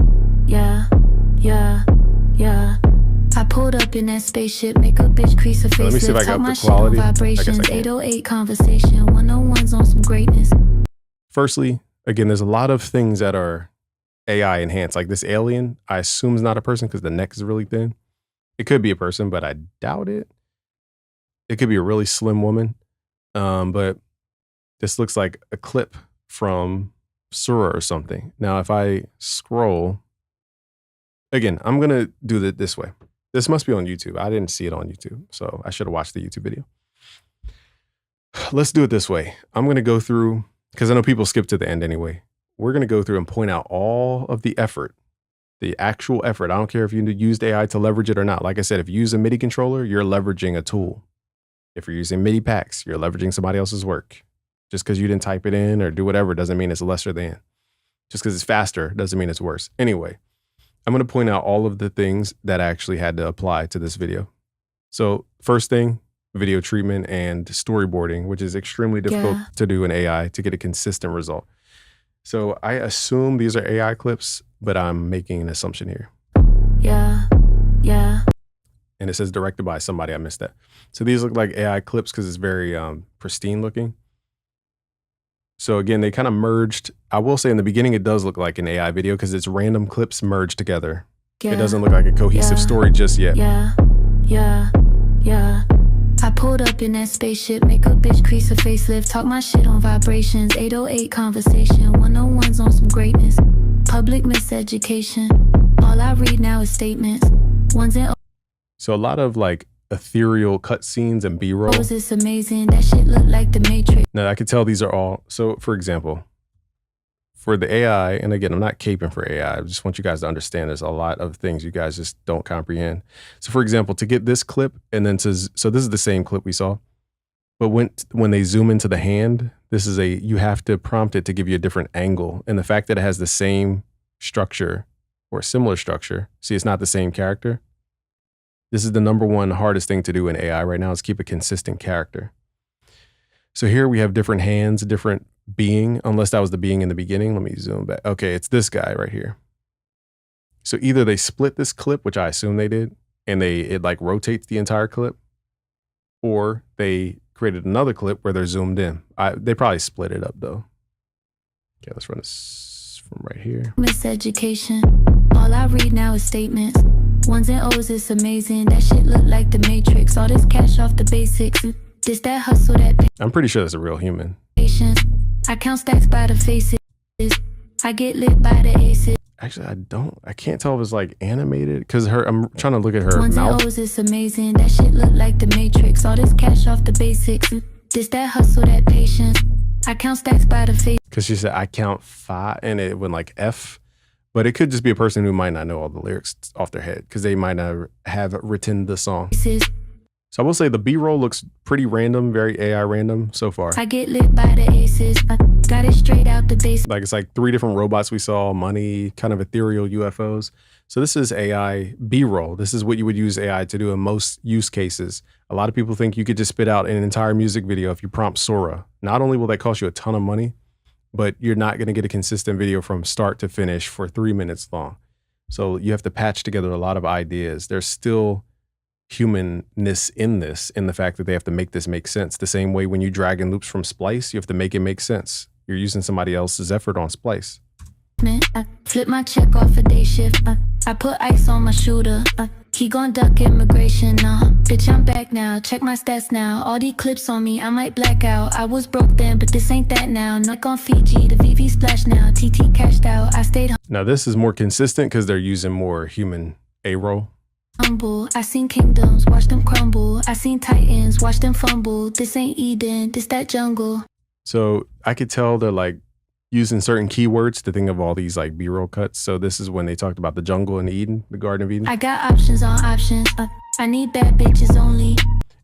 I pulled up in that spaceship, make a bitch crease her face. Let me see if I got the quality. Vibrations, 808 conversation, 101's on some greatness. Firstly, again, there's a lot of things that are AI enhanced. Like this alien, I assume is not a person because the neck is really thin. It could be a person, but I doubt it. It could be a really slim woman. But this looks like a clip from Surah or something. Now, if I scroll, again, I'm going to do it this way. This must be on YouTube. I didn't see it on YouTube, so I should have watched the YouTube video. Let's do it this way. I'm going to go through, because I know people skip to the end anyway. We're going to go through and point out all of the effort, the actual effort. I don't care if you used AI to leverage it or not. Like I said, if you use a MIDI controller, you're leveraging a tool. If you're using MIDI packs, you're leveraging somebody else's work. Just because you didn't type it in or do whatever doesn't mean it's lesser than. Just because it's faster doesn't mean it's worse. Anyway, I'm going to point out all of the things that I actually had to apply to this video. So first thing, video treatment and storyboarding, which is extremely difficult to do in AI to get a consistent result. So I assume these are AI clips, but I'm making an assumption here. Yeah. And it says directed by somebody. I missed that. So these look like AI clips because it's very pristine looking. So again, they kind of merged. I will say in the beginning, it does look like an AI video because it's random clips merged together. It doesn't look like a cohesive story just yet. I pulled up in that spaceship, make a bitch crease a facelift, talk my shit on vibrations, 808 conversation, 101s on some greatness, public miseducation. All I read now is statements, ones and So a lot of like ethereal cutscenes and B-roll. O's. It's amazing, that shit look like the Matrix. Now I could tell these are all, so for example, for the AI, and again, I'm not caping for AI, I just want you guys to understand there's a lot of things you guys just don't comprehend. So for example, to get this clip, and then so this is the same clip we saw, but when they zoom into the hand, this is you have to prompt it to give you a different angle. And the fact that it has the same structure or similar structure, see, it's not the same character. This is the number one hardest thing to do in AI right now, is keep a consistent character. So here we have different hands, different being, unless that was the being in the beginning. Let me zoom back. Okay, it's this guy right here. So either they split this clip, which I assume they did, and it like rotates the entire clip, or they created another clip where they're zoomed in. They probably split it up though. Okay, let's run this from right here. Miseducation. All I read now is statements, ones and O's. It's amazing, that shit look like the Matrix. All this cash off the basics, this that hustle, that I'm pretty sure that's a real human. patience. I count stacks by the faces, I get lit by the aces. Actually, I can't tell if it's like animated, because I'm trying to look at her Ones mouth. and O's, it's amazing, that shit look like the Matrix. All this cash off the basics, this that hustle, that patience. I count stacks by the face. Because she said, I count 5, and it went like F. But it could just be a person who might not know all the lyrics off their head, because they might not have written the song. So I will say the B-roll looks pretty random, very AI random so far. I get lit by the aces, I got it straight out the base. Like it's like 3 different robots we saw, money, kind of ethereal UFOs. So this is AI B-roll. This is what you would use AI to do in most use cases. A lot of people think you could just spit out an entire music video if you prompt Sora. Not only will that cost you a ton of money, but you're not going to get a consistent video from start to finish for 3 minutes long. So you have to patch together a lot of ideas. There's still humanness in this, in the fact that they have to make this make sense. The same way when you drag in loops from Splice, you have to make it make sense. You're using somebody else's effort on Splice. I flip my check off a day shift, I put ice on my shooter, he gon' duck immigration, bitch I'm back now, check my stats now, all these clips on me, I might black out, I was broke then, but this ain't that now, not on Fiji, the VV splash now, TT cashed out, I stayed Now this is more consistent because they're using more human A-roll. humble, I seen kingdoms, watch them crumble, I seen titans, watch them fumble, this ain't Eden, this that jungle. So I could tell they're like using certain keywords to think of all these like B-roll cuts. So this is when they talked about the jungle in Eden, the Garden of Eden. I got options on options, I need bad bitches only.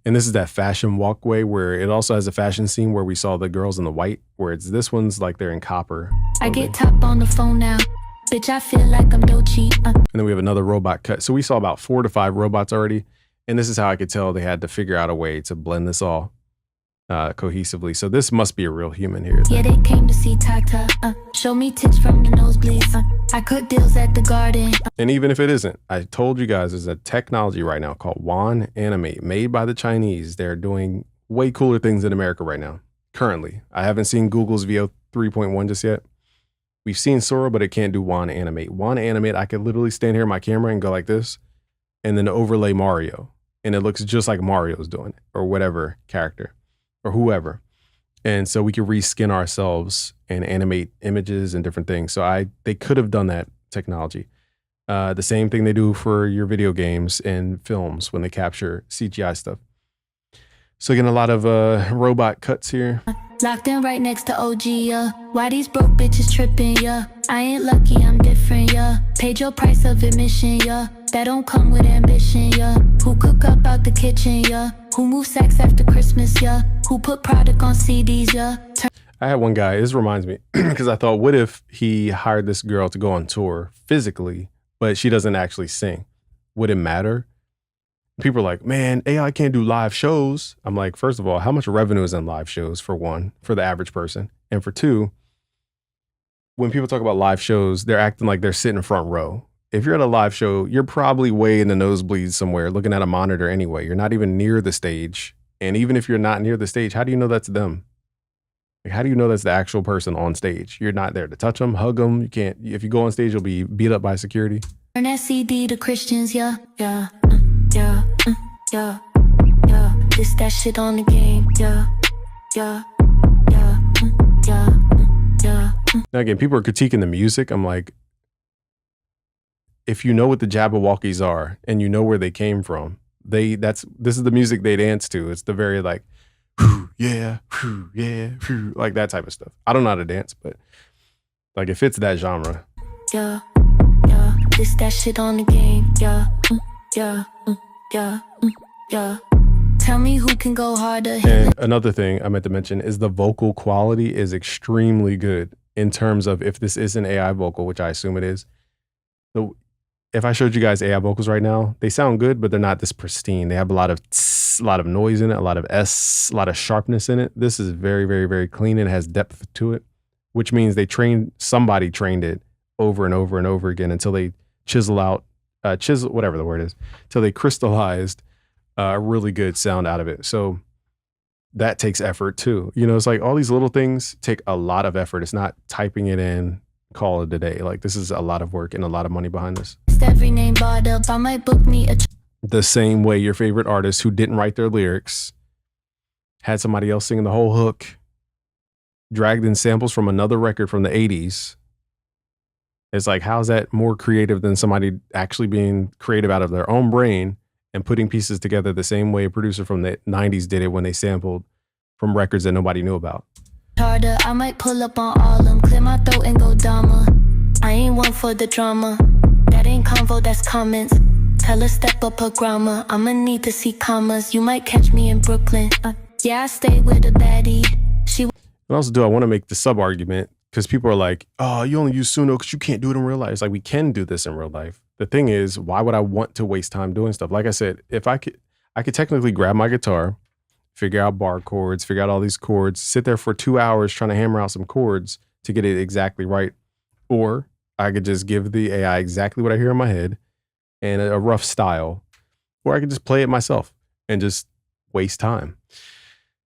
And this is that fashion walkway where it also has a fashion scene where we saw the girls in the white, where this one's like they're in copper. I get top on the phone now, bitch I feel like I'm Dochi. And then we have another robot cut. So we saw about 4 to 5 robots already. And this is how I could tell they had to figure out a way to blend this all cohesively. So this must be a real human here. Yeah, they came to see Tata, show me tits from the nosebleeds, I cook deals at the garden. And even if it isn't, I told you guys there's a technology right now called Wan Animate, made by the Chinese. They're doing way cooler things in America right now, currently. I haven't seen Google's VO 3.1 just yet. We've seen Sora, but it can't do Wan Animate. Wan Animate, I could literally stand here in my camera and go like this, and then overlay Mario. And it looks just like Mario's doing it, or whatever character, or whoever. And so we could reskin ourselves and animate images and different things. So they could have done that technology. The same thing they do for your video games and films when they capture CGI stuff. So again, a lot of robot cuts here. Locked in right next to OG, yeah. Why these broke bitches tripping, yeah. I ain't lucky, I'm different, yeah. Paid your price of admission, yeah. That don't come with ambition, yeah. Who cook up out the kitchen, yeah. Who move sacks after Christmas, yeah. Who put product on CDs, yeah. I had one guy, this reminds me, because I thought, what if he hired this girl to go on tour physically, but she doesn't actually sing? Would it matter? People are like, man, AI can't do live shows. I'm like, first of all, how much revenue is in live shows, for one, for the average person? And for two, when people talk about live shows, they're acting like they're sitting front row. If you're at a live show, you're probably way in the nosebleeds somewhere looking at a monitor anyway. You're not even near the stage. And even if you're not near the stage, how do you know that's them? Like, how do you know that's the actual person on stage? You're not there to touch them, hug them. You can't, if you go on stage, you'll be beat up by security. Turn that CD to Christians, yeah, yeah, yeah, yeah, yeah. This that shit on the game. Yeah, yeah, yeah, yeah, yeah. Now again, people are critiquing the music. I'm like, if you know what the Jabberwockies are and you know where they came from, this is the music they dance to. It's the very like, whew, yeah, whew, yeah, whew, like that type of stuff. I don't know how to dance, but like it fits that genre. Yeah, yeah, this that shit on the game. Yeah, yeah, yeah, yeah. Tell me who can go harder. And another thing I meant to mention is the vocal quality is extremely good in terms of if this is an AI vocal, which I assume it is. So if I showed you guys AI vocals right now, they sound good, but they're not this pristine. They have a lot of tss, a lot of noise in it, a lot of S, a lot of sharpness in it. This is very, very, very clean and has depth to it, which means somebody trained it over and over and over again until they whatever the word is, till they crystallized a really good sound out of it. So that takes effort too. You know, it's like all these little things take a lot of effort. It's not typing it in, call it a day. Like this is a lot of work and a lot of money behind this. Every name bought up, I might book me a The same way your favorite artist who didn't write their lyrics had somebody else singing the whole hook, dragged in samples from another record from the 80s. It's like, how's that more creative than somebody actually being creative out of their own brain and putting pieces together the same way a producer from the 90s did it when they sampled from records that nobody knew about? harder. I might pull up on all them, clear my throat and go dumber. I ain't one for the drama. That ain't convo, that's comments. Tell her step up her grammar. I'ma need to see commas. You might catch me in Brooklyn. Yeah, I stay with a baddie. And also, I want to make the sub argument because people are like, oh, you only use Suno because you can't do it in real life. It's like, we can do this in real life. The thing is, why would I want to waste time doing stuff? Like I said, if I could technically grab my guitar, figure out bar chords, figure out all these chords, sit there for 2 hours trying to hammer out some chords to get it exactly right. Or I could just give the AI exactly what I hear in my head and a rough style, or I could just play it myself and just waste time.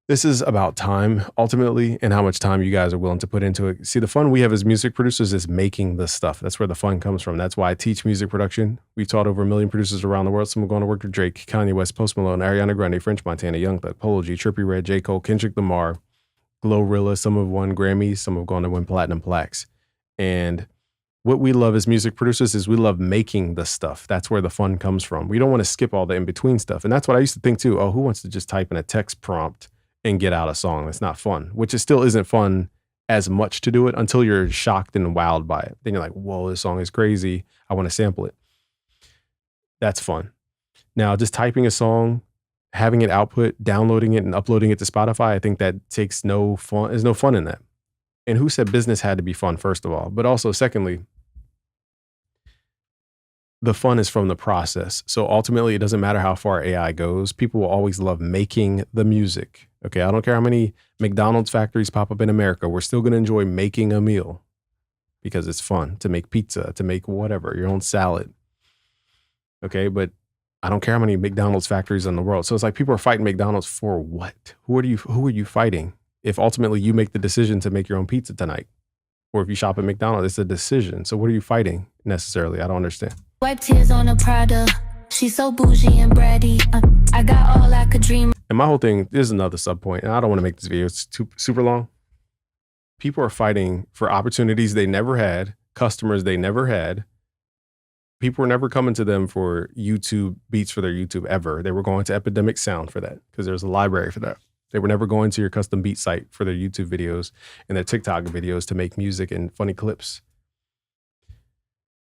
This is about time, ultimately, and how much time you guys are willing to put into it. See, the fun we have as music producers is making the stuff. That's where the fun comes from. That's why I teach music production. We've taught over 1 million producers around the world. Some are going to work with Drake, Kanye West, Post Malone, Ariana Grande, French Montana, Young Thug, Polo G, Trippie Redd, J. Cole, Kendrick Lamar, Glorilla. Some have won Grammys. Some have gone to win platinum plaques. And what we love as music producers is we love making the stuff. That's where the fun comes from. We don't want to skip all the in-between stuff. And that's what I used to think too. Oh, who wants to just type in a text prompt and get out a song? That's not fun, which it still isn't fun as much to do it until you're shocked and wowed by it. Then you're like, whoa, this song is crazy. I want to sample it. That's fun. Now, just typing a song, having it output, downloading it and uploading it to Spotify, I think that takes no fun. There's no fun in that. And who said business had to be fun, first of all? But also, secondly, the fun is from the process. So ultimately, it doesn't matter how far AI goes. People will always love making the music. Okay, I don't care how many McDonald's factories pop up in America. We're still going to enjoy making a meal because it's fun to make pizza, to make whatever, your own salad. Okay, but I don't care how many McDonald's factories in the world. So it's like people are fighting McDonald's for what? Who are you fighting? If ultimately you make the decision to make your own pizza tonight, or if you shop at McDonald's, it's a decision. So what are you fighting necessarily? I don't understand. Wipe tears on a Prada. She's so bougie and bratty. I got all I could dream. And my whole thing, there's another sub point, and I don't want to make this video super long. People are fighting for opportunities they never had, customers they never had. People were never coming to them for YouTube beats for their YouTube ever. They were going to Epidemic Sound for that because there's a library for that. They were never going to your custom beat site for their YouTube videos and their TikTok videos to make music and funny clips.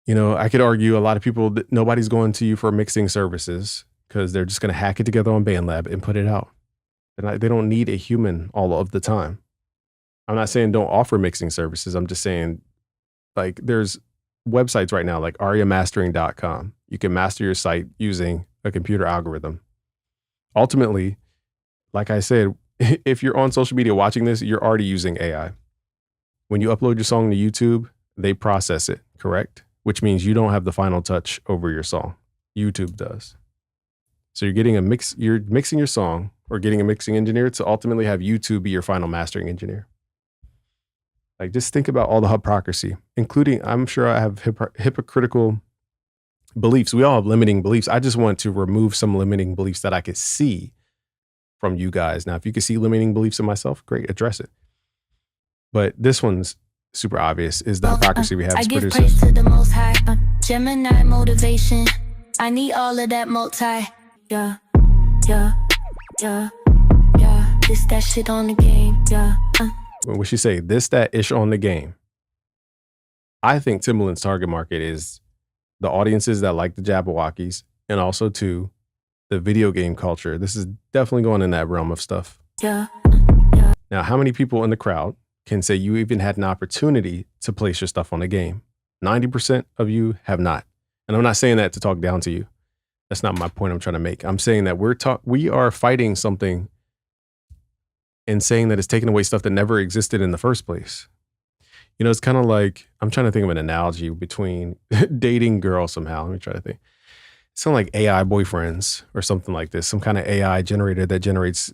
You know, I could argue a lot of people, nobody's going to you for mixing services because they're just going to hack it together on BandLab and put it out. And they don't need a human all of the time. I'm not saying don't offer mixing services. I'm just saying, like, there's websites right now like ariamastering.com. You can master your site using a computer algorithm. Ultimately, like I said, if you're on social media watching this, you're already using AI. When you upload your song to YouTube, they process it, correct? Which means you don't have the final touch over your song. YouTube does. So you're getting you're mixing your song or getting a mixing engineer to ultimately have YouTube be your final mastering engineer. Like, just think about all the hypocrisy, including, I'm sure I have hypocritical beliefs. We all have limiting beliefs. I just want to remove some limiting beliefs that I could see from you guys. Now, if you can see limiting beliefs in myself, great, address it. But this one's super obvious, is the hypocrisy we have I as give producers. praise to the most high. Gemini motivation. I need all of that multi. Yeah, yeah, yeah, yeah. This that shit on the game. Yeah. When she say this, that ish on the game, I think Timbaland's target market is the audiences that like the Jabberwockies, and also too the video game culture. This is definitely going in that realm of stuff. Yeah. Now, how many people in the crowd can say you even had an opportunity to place your stuff on the game? 90% of you have not. And I'm not saying that to talk down to you. That's not my point I'm trying to make. I'm saying that we are fighting something and saying that it's taking away stuff that never existed in the first place. You know, it's kind of like, I'm trying to think of an analogy between dating girls somehow. Let me try to think. It's kind of like AI boyfriends or something like this. Some kind of AI generator that generates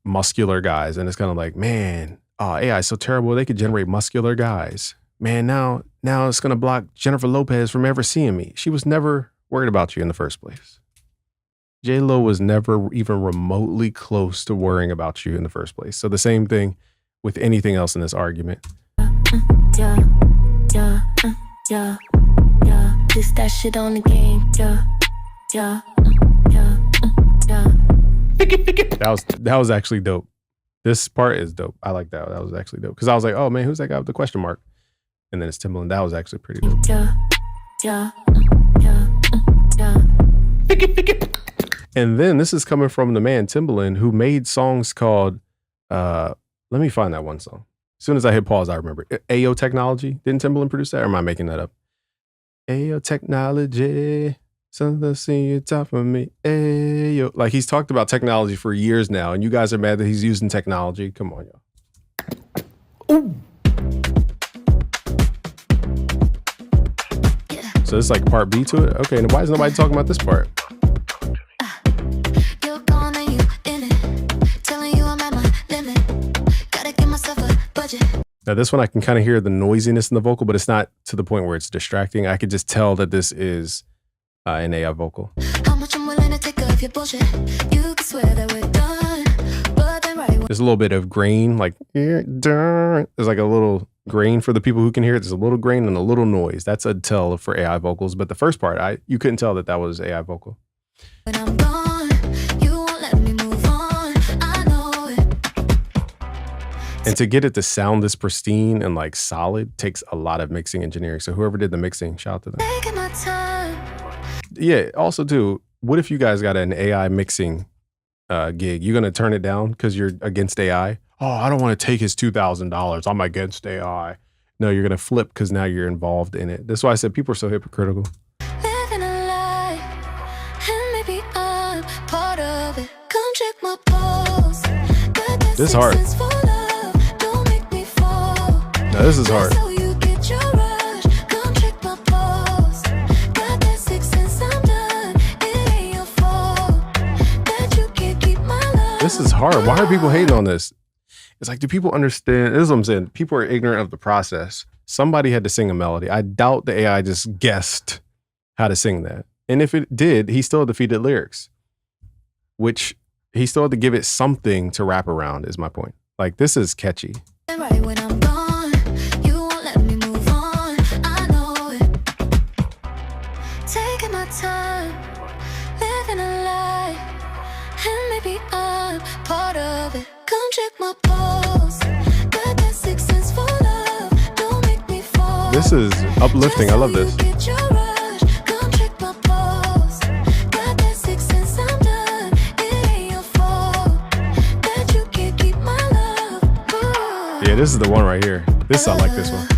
muscular guys. And it's kind of like, man, AI is so terrible. They could generate muscular guys. Man, now it's going to block Jennifer Lopez from ever seeing me. She was never worried about you in the first place. J-Lo was never even remotely close to worrying about you in the first place. So the same thing with anything else in this argument. Yeah, yeah, yeah, yeah. This that shit on the game. Yeah, yeah, yeah, yeah. That was actually dope. This part is dope. I like that. That was actually dope. Because I was like, oh man, who's that guy with the question mark? And then it's Timbaland. That was actually pretty dope. Yeah, yeah, yeah, yeah. And then this is coming from the man Timbaland, who made songs called, let me find that one song. As soon as I hit pause, I remember. Ayo Technology. Didn't Timbaland produce that? Or am I making that up? Ayo Technology. Something see you top of me. Ayo. Like, he's talked about technology for years now, and you guys are mad that he's using technology. Come on, y'all. Ooh. So this is like part B to it? Okay, and why is nobody talking about this part? You're gone and you in it. Telling you I'm at my limit. Gotta give myself a budget. Now this one I can kind of hear the noisiness in the vocal, but it's not to the point where it's distracting. I could just tell that this is an AI vocal. How much I'm willing to take of your bullshit. You can swear that we're done. But then right. There's a little bit of grain, like there's like a little grain for the people who can hear it. There's a little grain and a little noise. That's a tell for AI vocals. But the first part, you couldn't tell that was AI vocal. When I'm gone, you won't let me move on. I know it. And to get it to sound this pristine and like solid takes a lot of mixing engineering. So whoever did the mixing, shout out to them. Taking my time. Yeah. Also, too, what if you guys got an AI mixing gig? You're gonna turn it down because you're against AI? Oh, I don't want to take his $2,000. I'm against AI. No, you're gonna flip because now you're involved in it. That's why I said people are so hypocritical. Living a lie, and maybe I'm part of it. Come check my pulse. This is hard. Don't make me fall. No, this is hard. So you get your rush. Come check my pulse. Got that 6 since I'm done. It ain't your fault that you can't keep my love. This is hard. Why are people hating on this? It's like, do people understand? This is what I'm saying. People are ignorant of the process. Somebody had to sing a melody. I doubt the AI just guessed how to sing that. And if it did, he still defeated lyrics, which he still had to give it something to rap around, is my point. Like, this is catchy. Right when I'm gone, you won't let me move on. I know it. Taking my time, living a lie, and maybe I'm part of it. Come check my pulse. Got that 6 sense for love. Don't make me fall. This is uplifting. I love this. Get your rush. Come check my pulse. Got that 6 sense I'm done. It ain't your fault that you can't keep my love. Ooh. Yeah, this is the one right here. This, I like this one.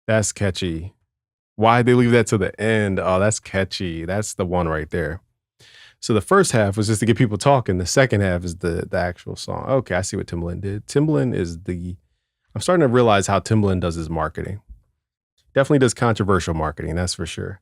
That's catchy. Why'd they leave that to the end? Oh, that's catchy. That's the one right there. So the first half was just to get people talking. The second half is the actual song. Okay, I see what Timbaland did. Timbaland is I'm starting to realize how Timbaland does his marketing. Definitely does controversial marketing, that's for sure.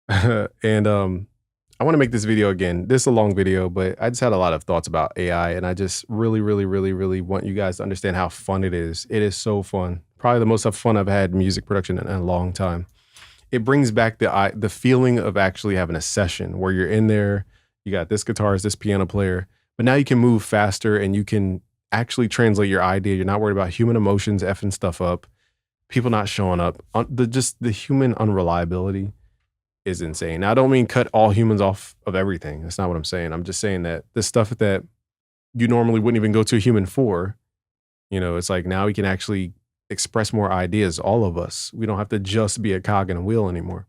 And I want to make this video again. This is a long video, but I just had a lot of thoughts about AI, and I just really, really, really, really want you guys to understand how fun it is. It is so fun. Probably the most fun I've had in music production in a long time. it brings back the feeling of actually having a session where you're in there, you got this guitarist, this piano player, but now you can move faster and you can actually translate your idea. You're not worried about human emotions effing stuff up, people not showing up. The human unreliability is insane. Now, I don't mean cut all humans off of everything. That's not what I'm saying. I'm just saying that the stuff that you normally wouldn't even go to a human for, it's like now we can actually express more ideas, all of us. We don't have to just be a cog in a wheel anymore.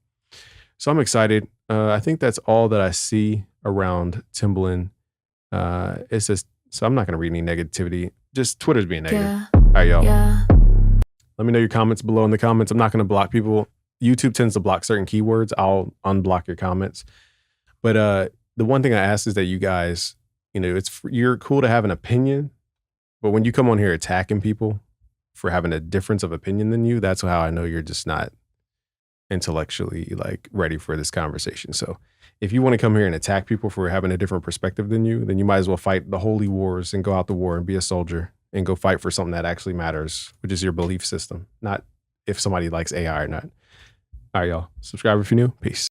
So I'm excited. I think that's all that I see around Timbaland. It's just, so I'm not going to read any negativity. Just Twitter's being negative. Yeah. All right, y'all. Yeah. Let me know your comments below in the comments. I'm not going to block people. YouTube tends to block certain keywords. I'll unblock your comments. But the one thing I ask is that you guys, you're cool to have an opinion, but when you come on here attacking people for having a difference of opinion than you, that's how I know you're just not intellectually ready for this conversation. So if you want to come here and attack people for having a different perspective than you, then you might as well fight the holy wars and go out to war and be a soldier and go fight for something that actually matters, which is your belief system, not if somebody likes AI or not. All right, y'all. Subscribe if you're new. Peace.